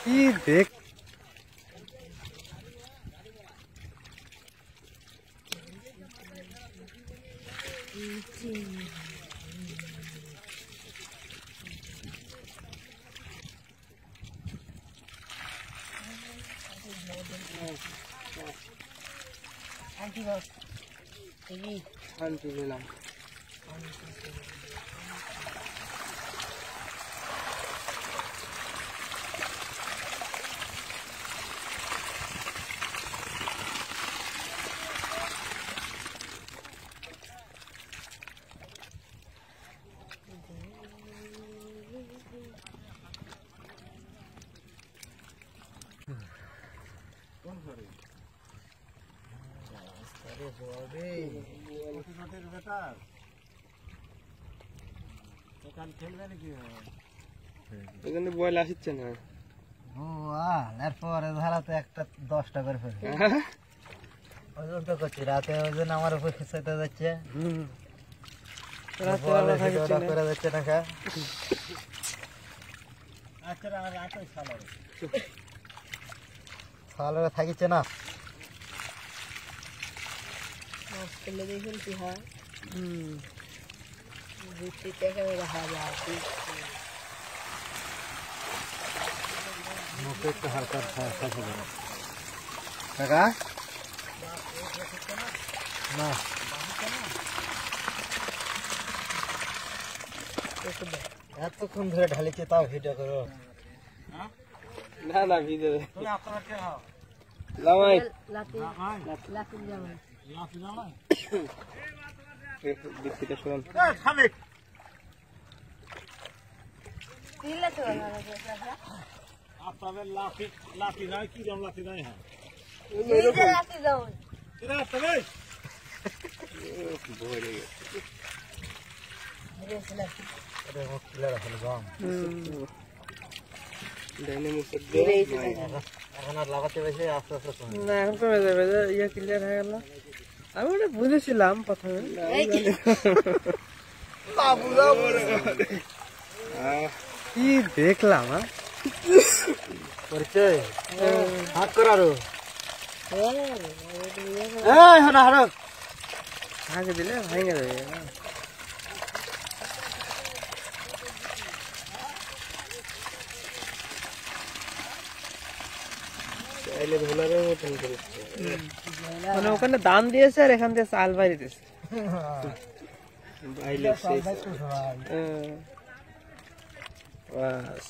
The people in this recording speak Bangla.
কি দেখ শান্তি পেলাম। এখানে বয়ল আসছে না এরপরে ধরা তো একটা 10টা করে ফেলবে ওজন তো করছি রাতে ওজন আমার উপর খেতে যাচ্ছে করে যাচ্ছে না খা সালারে থাকিছে না মুখে একটু হালকা কাকা না এতক্ষণ ধরে ঢালিছে তাও ভিডিও করো না না ভিডিও লামাই লাতি জামাই বিস্কিটটা শুনুন খামেক তিলা তো না আপনাদের লাতি নাই কি জাম লাতি নাই হ্যাঁ এই যে লাতি দাও এরা তবে বলে গেছে আরে ও কিলা রাখল গাম ডাইনে মুসে দে এখন আর লাগাতে বসে আস্তে আস্তে না এখন কমে যাবে ইয়া ক্লিয়ার হয়ে গেল আমি ওটা বুঝেছিলাম প্রথমে কি দেখলাম পরিচয় হাত করারো আগে দিলে ভেঙে যাবে মানে ওখানে দাম দিয়েছে আর এখান থেকে চাল বাইরে দিয়েছে বাস